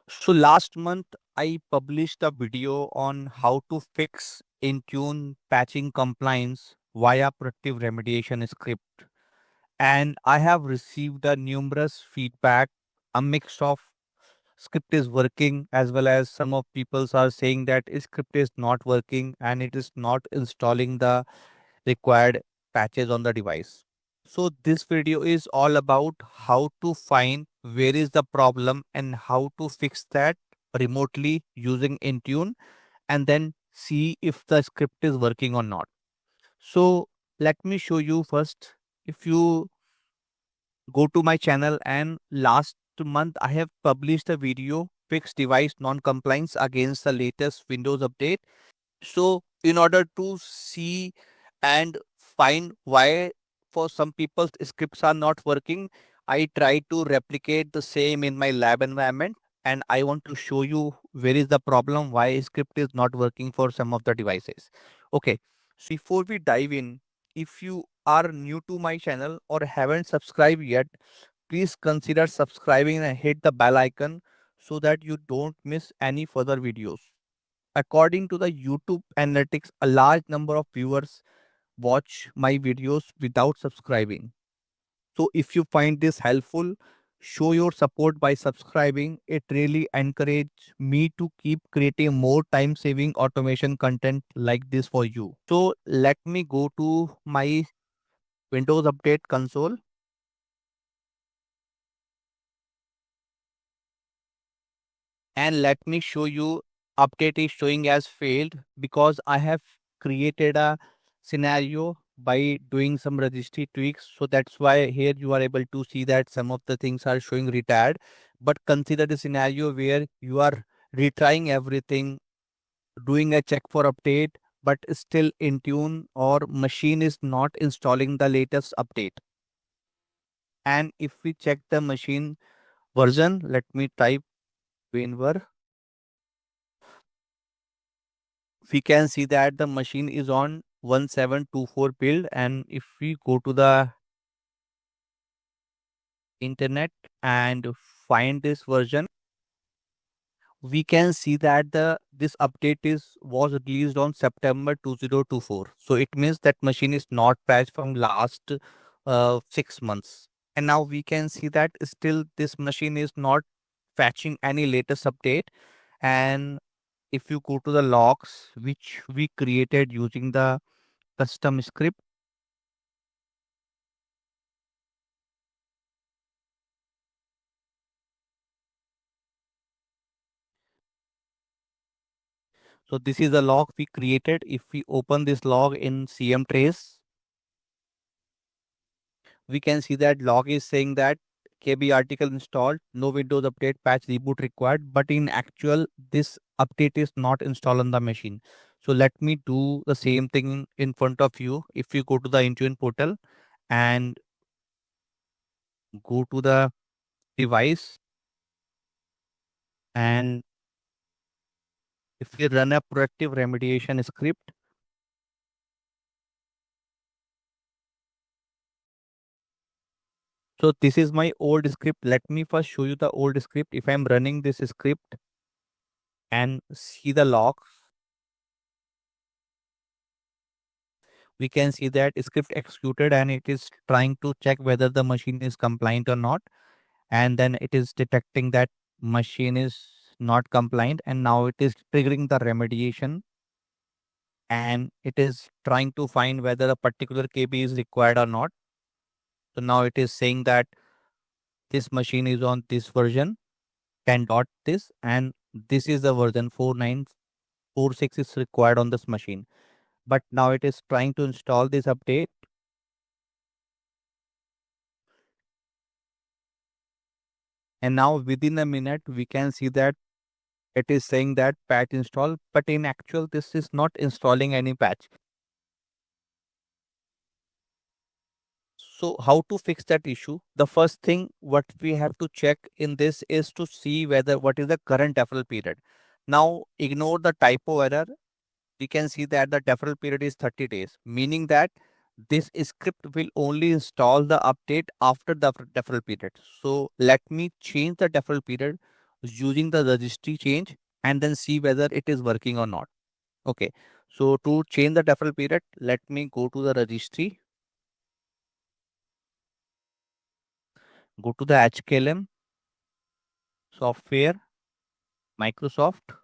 So last month I published a video on how to fix Intune patching compliance via productive remediation script. And I have received a numerous feedback, a mix of script is working as well as some of people are saying that script is not working and it is not installing the required patches on the device. So this video is all about how to find where is the problem and how to fix that remotely using Intune and then see if the script is working or not. So let me show you first. If you go to my channel and last month I have published a video fix device non-compliance against the latest Windows update. So in order to see and find why for some people scripts are not working, I try to replicate the same in my lab environment and I want to show you where is the problem, why script is not working for some of the devices. Okay, so before we dive in, if you are new to my channel or haven't subscribed yet, please consider subscribing and hit the bell icon so that you don't miss any further videos. According to the YouTube analytics, a large number of viewers watch my videos without subscribing. So if you find this helpful, show your support by subscribing. It really encourages me to keep creating more time saving automation content like this for you. So let me go to my Windows Update console and let me show you update is showing as failed because I have created a scenario by doing some registry tweaks. So that's why here you are able to see that some of the things are showing retired. But consider the scenario where you are retrying everything, doing a check for update, but still Intune or machine is not installing the latest update. And if we check the machine version, let me type WinVer. We can see that the machine is on 1724 build, and if we go to the internet and find this version, we can see that the this update is was released on September 2024. So it means that machine is not patched from last 6 months. And now we can see that still this machine is not fetching any latest update. And if you go to the logs which we created using the custom script, so this is the log we created. If we open this log in CM trace, we can see that log is saying that KB article installed, no Windows update patch reboot required. But in actual, this update is not installed on the machine. So let me do the same thing in front of you. If you go to the Intune portal and go to the device, and if we run a proactive remediation script, so this is my old script. Let me first show you the old script. If I'm running this script and see the logs, we can see that script executed and it is trying to check whether the machine is compliant or not. And then it is detecting that machine is not compliant and now it is triggering the remediation and it is trying to find whether a particular KB is required or not. So now it is saying that this machine is on this version 10 dot this and this is the version 4946 is required on this machine. But now it is trying to install this update. And now within a minute, we can see that it is saying that patch install, but in actual, this is not installing any patch. So how to fix that issue? The first thing what we have to check in this is to see whether what is the current deferral period. Now ignore the typo error. We can see that the deferral period is 30 days, meaning that this script will only install the update after the deferral period. So let me change the deferral period. using the registry change and then see whether it is working or not. Okay. So to change the deferral period, let me go to the registry, go to the HKLM software, Microsoft,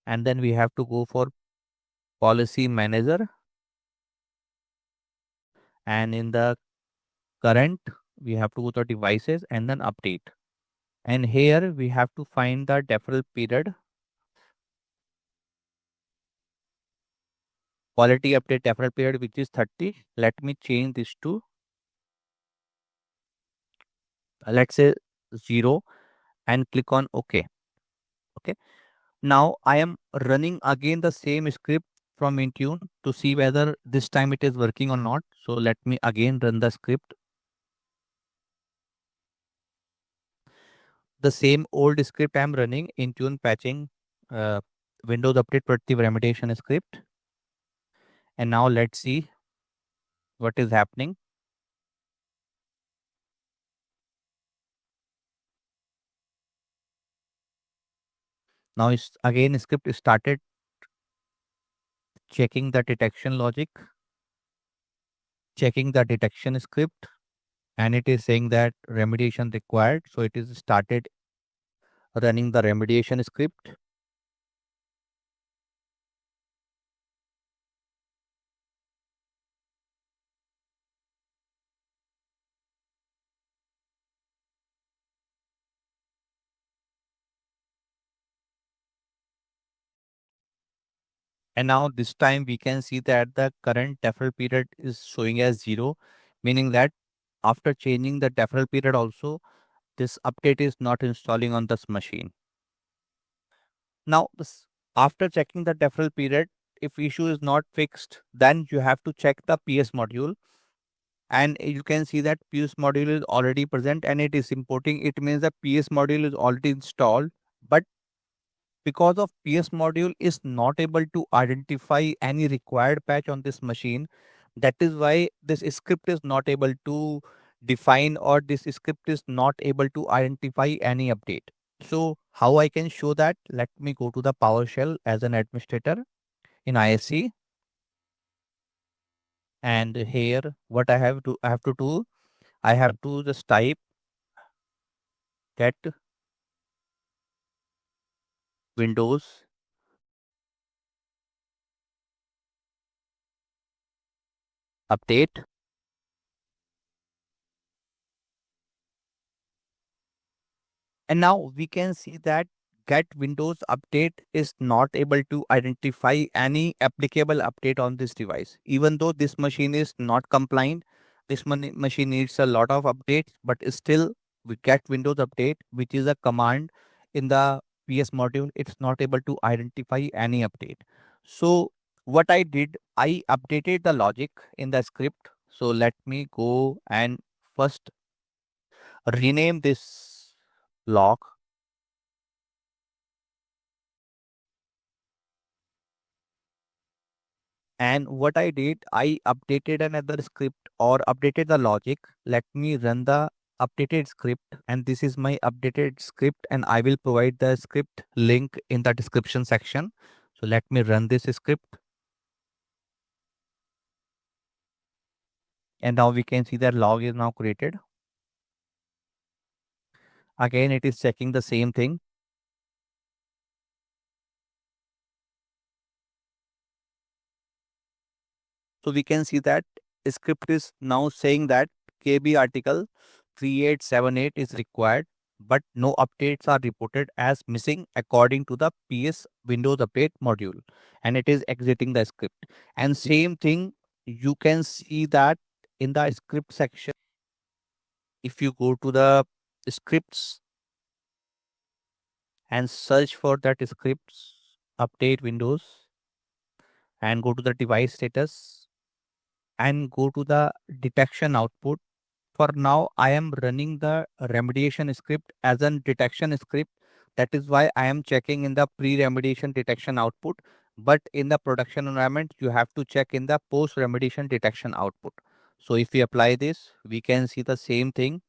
and then we have to go for policy manager, and in the current we have to go to devices and then update. And here we have to find the deferral period, quality update deferral period, which is 30. Let me change this to, let's say 0, and click on OK. Okay. Now I am running again the same script from Intune to see whether this time it is working or not. So let me again run the script. The same old script I am running, Intune patching uh, Windows Update Predictive Remediation script. And now let's see what is happening. Now it's again script started checking the detection logic, checking the detection script, and it is saying that remediation required. So it is started running the remediation script. And now this time we can see that the current deferral period is showing as 0, meaning that after changing the deferral period also, this update is not installing on this machine. Now, after checking the deferral period, if issue is not fixed, then you have to check the PS module, and you can see that PS module is already present and it is importing. It means the PS module is already installed, but because of PS module is not able to identify any required patch on this machine, that is why this script is not able to define, or this script is not able to identify any update. So how I can show that? Let me go to the PowerShell as an administrator in ISC, and here what I have to do, I have to just type get Windows update. And now we can see that get Windows update is not able to identify any applicable update on this device. Even though this machine is not compliant, this machine needs a lot of updates, but still we get Windows update, which is a command in the PS module. It's not able to identify any update. So what I did, I updated the logic in the script. So let me go and first rename this log. And what I did, I updated another script or updated the logic. Let me run the updated script, and this is my updated script, and I will provide the script link in the description section. So let me run this script, and now we can see that log is now created. Again, it is checking the same thing. So we can see that script is now saying that KB article 3878 is required, but no updates are reported as missing according to the PS Windows Update module, and it is exiting the script. And same thing, you can see that in the script section. If you go to the scripts and search for that scripts update Windows and go to the device status and go to the detection output. For now, I am running the remediation script as a detection script. That is why I am checking in the pre-remediation detection output. But in the production environment, you have to check in the post-remediation detection output. So if we apply this, we can see the same thing.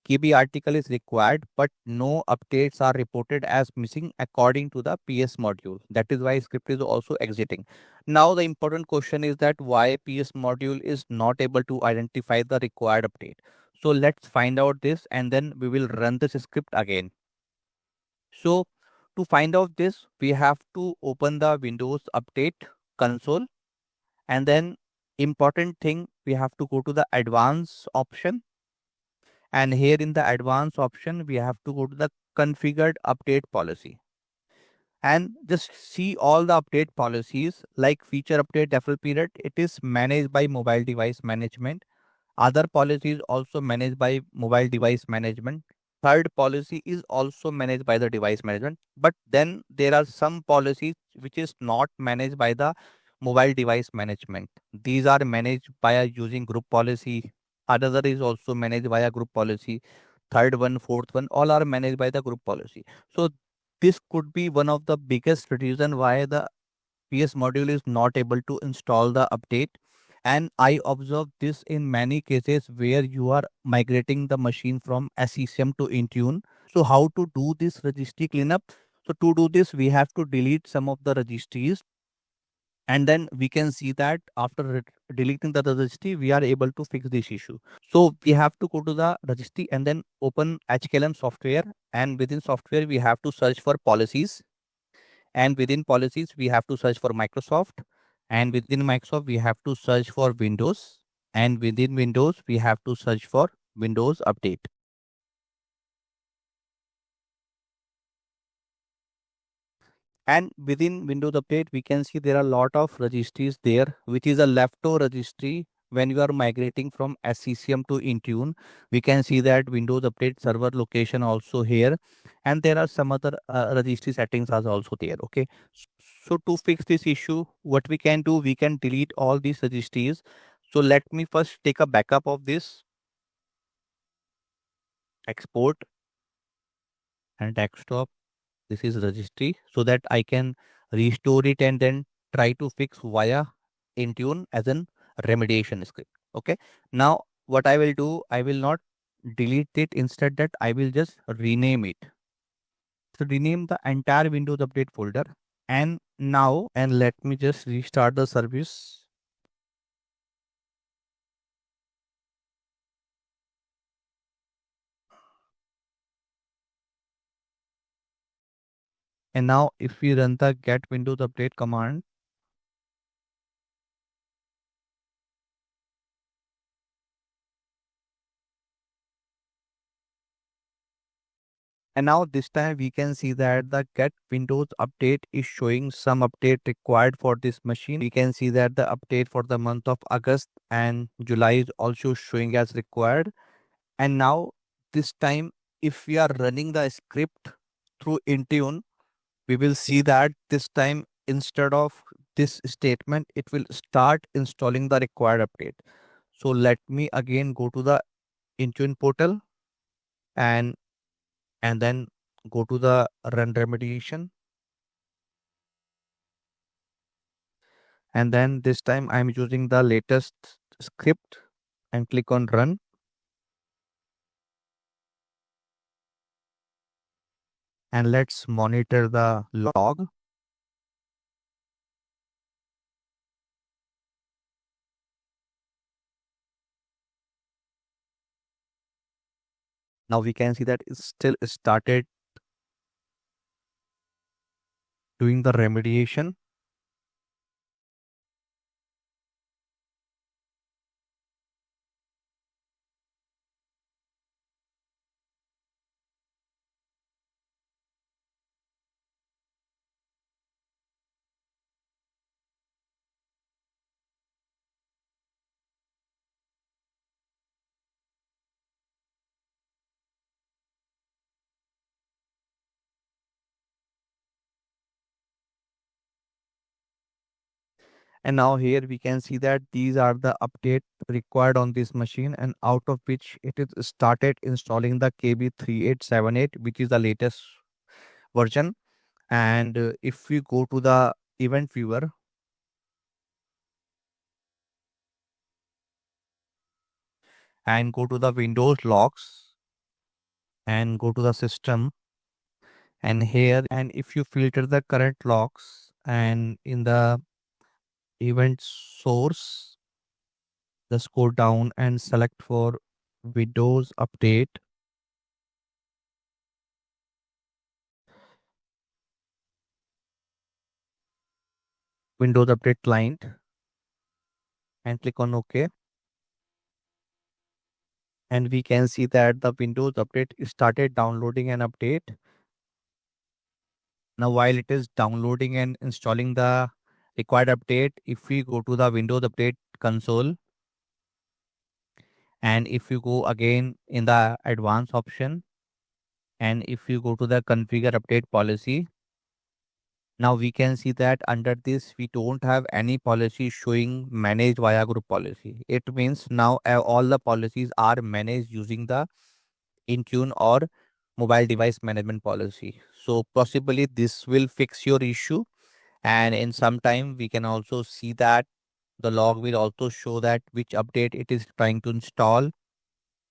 KB article is required, but no updates are reported as missing according to the PS module. That is why script is also exiting. Now the important question is that why PS module is not able to identify the required update. So let's find out this and then we will run this script again. So to find out this, we have to open the Windows Update console, and then important thing, we have to go to the advanced option, and here in the advanced option we have to go to the configured update policy and just see all the update policies like feature update deferral period. It is managed by mobile device management. Other policies also managed by mobile device management. Third policy is also managed by the device management. But then there are some policies which is not managed by the mobile device management. These are managed by using group policy. Another is also managed by a group policy. Third one, fourth one, all are managed by the group policy. So this could be one of the biggest reason why the PS module is not able to install the update. And I observed this in many cases where you are migrating the machine from SCCM to Intune. So how to do this registry cleanup? So to do this, we have to delete some of the registries, and then we can see that after deleting the registry, we are able to fix this issue. So we have to go to the registry and then open HKLM software, and within software, we have to search for policies, and within policies we have to search for Microsoft, and within Microsoft we have to search for Windows, and within Windows we have to search for Windows Update. And within Windows Update we can see there are a lot of registries there, which is a leftover registry. When you are migrating from SCCM to Intune, we can see that Windows Update server location also here, and there are some other registry settings are also there. Okay, so to fix this issue, what we can do, we can delete all these registries. So let me first take a backup of this, export and desktop. This is registry, so that I can restore it and then try to fix via Intune as an remediation script. Okay. Now what I will do, I will not delete it. Instead that I will just rename it. So rename the entire Windows Update folder. And now, and let me just restart the service. And now if we run the get Windows Update command, and now this time we can see that the get Windows update is showing some update required for this machine. We can see that the update for the month of August and July is also showing as required. And now this time, if we are running the script through Intune, we will see that this time instead of this statement, it will start installing the required update. So let me again go to the Intune portal, and then go to the run remediation, and then this time I'm using the latest script and click on run. And let's monitor the log. Now we can see that it still started doing the remediation. And now here we can see that these are the update required on this machine, and out of which it is started installing the KB3878, which is the latest version. And if we go to the event viewer and go to the Windows logs, and go to the system, and here, and if you filter the current logs and in the event source, just go down and select for Windows Update, Windows Update client, and click on OK. And we can see that the Windows Update started downloading an update. Now, while it is downloading and installing the required update, if we go to the Windows Update console, and if you go again in the advanced option, and if you go to the configure update policy, now we can see that under this we don't have any policy showing managed via group policy. It means now all the policies are managed using the Intune or mobile device management policy. So possibly this will fix your issue, and in some time we can also see that the log will also show that which update it is trying to install.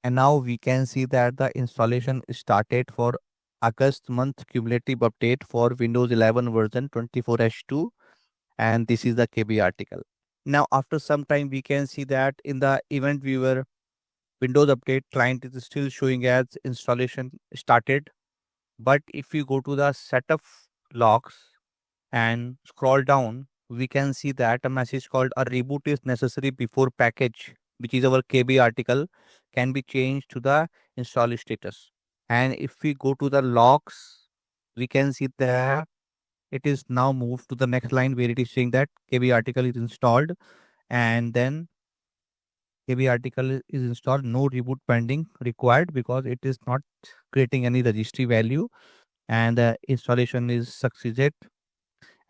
And now we can see that the installation started for August month cumulative update for Windows 11 version 24H2, and this is the KB article. Now after some time we can see that in the event viewer, Windows Update client is still showing as installation started. But if you go to the setup logs and scroll down, we can see that a message called a reboot is necessary before package, which is our KB article, can be changed to the install status. And if we go to the logs, we can see that it is now moved to the next line where it is saying that KB article is installed, and then KB article is installed, no reboot pending required because it is not creating any registry value, and the installation is succeeded.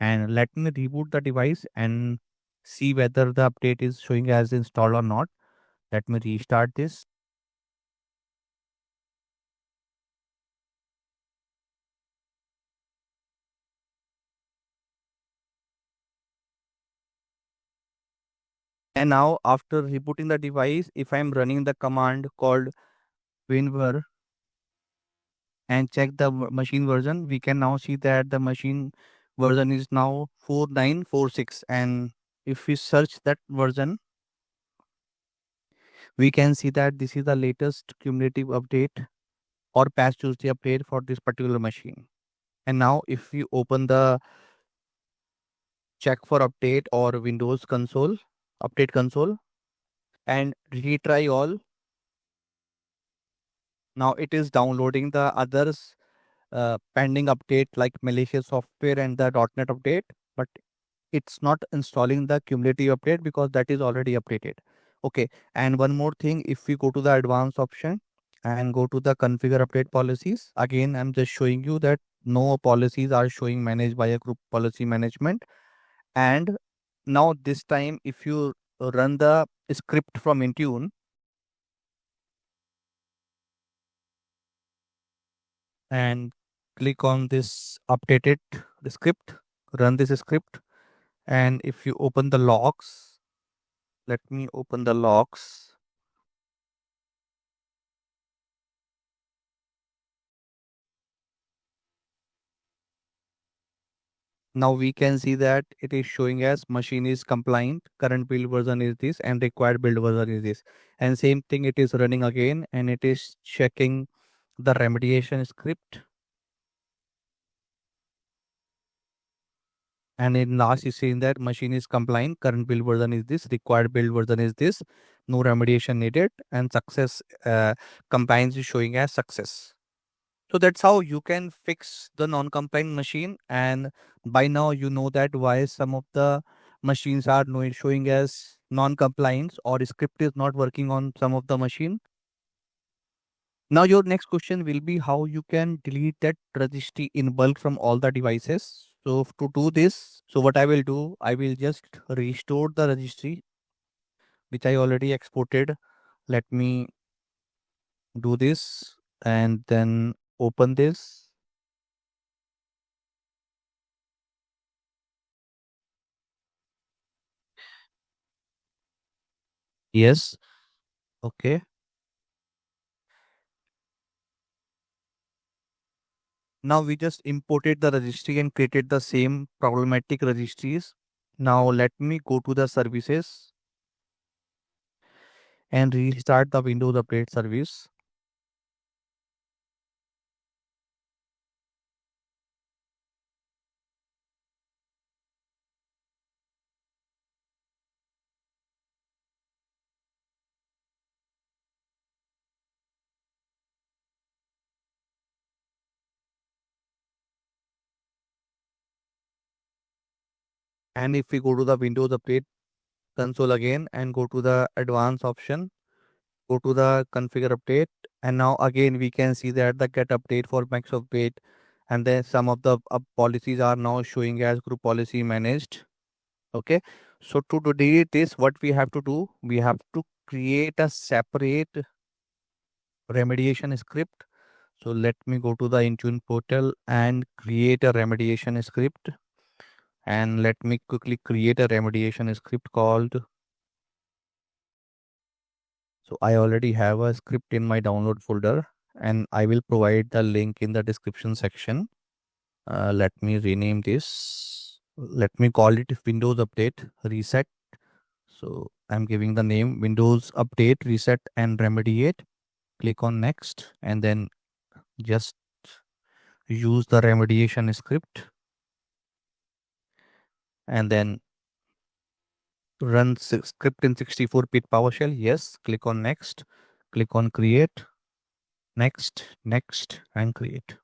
And let me reboot the device and see whether the update is showing as installed or not. Let me restart this. And now after rebooting the device, if I'm running the command called winver and check the machine version, we can now see that the machine version is now 4946. And if we search that version, we can see that this is the latest cumulative update or patch Tuesday update for this particular machine. And now if we open the check for update or Windows console, update console, and retry all, now it is downloading the others pending update like malicious software and the .NET update, but it's not installing the cumulative update because that is already updated. Okay, and one more thing, if we go to the advanced option and go to the configure update policies, again I'm just showing you that no policies are showing managed by a group policy management. And now this time if you run the script from Intune and click on this updated script, run this script, and if you open the logs, let me open the logs. Now we can see that it is showing as machine is compliant, current build version is this, and required build version is this. And same thing, it is running again and it is checking the remediation script. And in last is saying that machine is compliant, current build version is this, required build version is this, no remediation needed, and success compliance is showing as success. So that's how you can fix the non-compliant machine. And by now you know that why some of the machines are showing as non-compliance or script is not working on some of the machine. Now your next question will be how you can delete that registry in bulk from all the devices. So to do this, so what I will do, I will just restore the registry which I already exported. Let me do this and then open this. Yes. Okay. Now we just imported the registry and created the same problematic registries. Now let me go to the services and restart the Windows Update service. And if we go to the Windows Update console again and go to the advanced option, go to the configure update, and now again we can see that the get update for Microsoft Update, and then some of the policies are now showing as group policy managed. Okay, so to delete this, what we have to do, we have to create a separate remediation script. So let me go to the Intune portal and create a remediation script. And let me quickly create a remediation script called. So I already have a script in my download folder and I will provide the link in the description section. Let me rename this. Let me call it Windows Update Reset. So I'm giving the name Windows Update Reset and Remediate. Click on Next and then just use the remediation script and then run script in 64-bit PowerShell. Yes, click on Next, click on Create, Next, Next, and Create.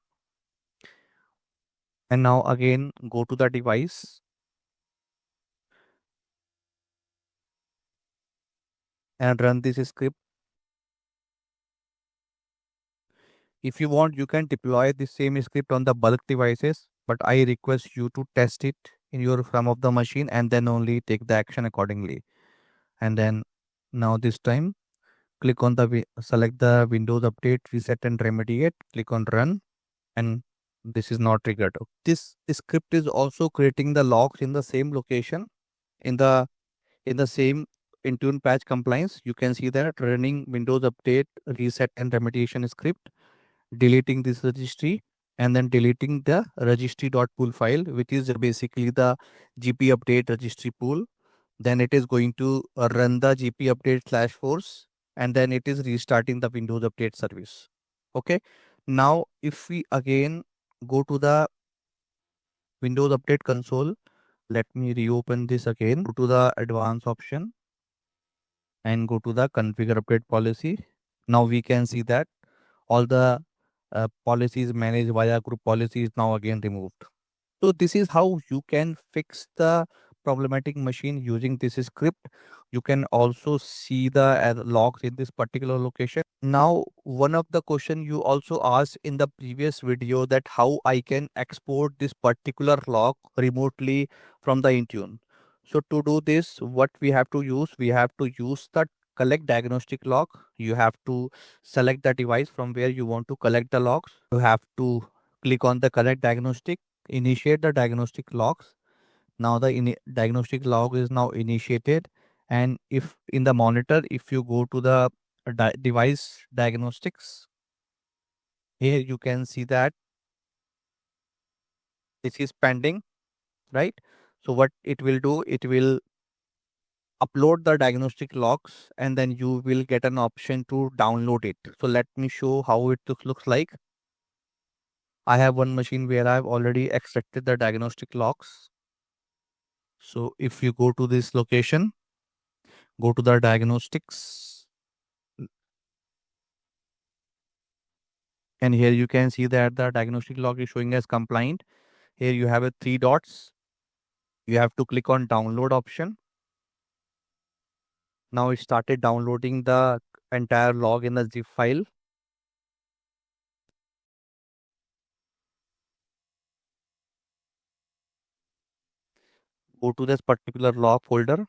And now again, go to the device and run this script. If you want, you can deploy the same script on the bulk devices, but I request you to test it in your some of the machine and then only take the action accordingly. And then now this time, click on the select the Windows Update, Reset and Remediate, click on Run, and this is not triggered. This script is also creating the logs in the same location in the same Intune patch compliance. You can see that running Windows Update, Reset and Remediation script, deleting this registry, and then deleting the registry.pool file, which is basically the GP update registry pool. Then it is going to run the GP update slash force, and then it is restarting the Windows Update service. Okay. Now, if we again go to the Windows Update console, let me reopen this again. Go to the advanced option and go to the configure update policy. Now we can see that all the policies managed via group policy is now again removed. So this is how you can fix the problematic machine using this script. You can also see the logs in this particular location. Now, one of the question you also asked in the previous video that how I can export this particular log remotely from the Intune. So to do this, what we have to use, we have to use the collect diagnostic log. You have to select the device from where you want to collect the logs. You have to click on the collect diagnostic, initiate the diagnostic logs. Now the diagnostic log is now initiated, and if in the monitor, if you go to the device diagnostics, here you can see that this is pending, right? So what it will do, it will upload the diagnostic logs and then you will get an option to download it. So let me show how it looks like. I have one machine where I've already extracted the diagnostic logs. So if you go to this location, go to the diagnostics, and here you can see that the diagnostic log is showing as compliant. Here you have a three dots. You have to click on download option. Now it started downloading the entire log in the zip file. Go to this particular log folder.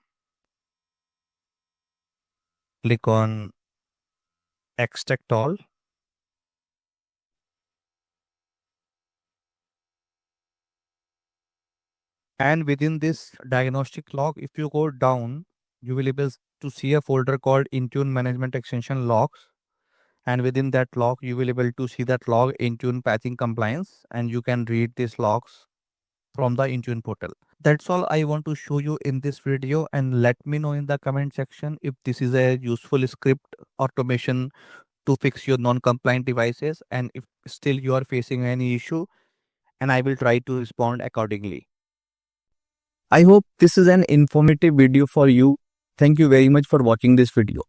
Click on extract all. And within this diagnostic log, if you go down, you will be able to see a folder called Intune Management Extension Logs. and within that log you will be able to see that log Intune patching compliance, and you can read these logs from the Intune portal. That's all I want to show you in this video, and let me know in the comment section if this is a useful script automation to fix your non-compliant devices, and if still you are facing any issue, and I will try to respond accordingly. I hope this is an informative video for you. Thank you very much for watching this video.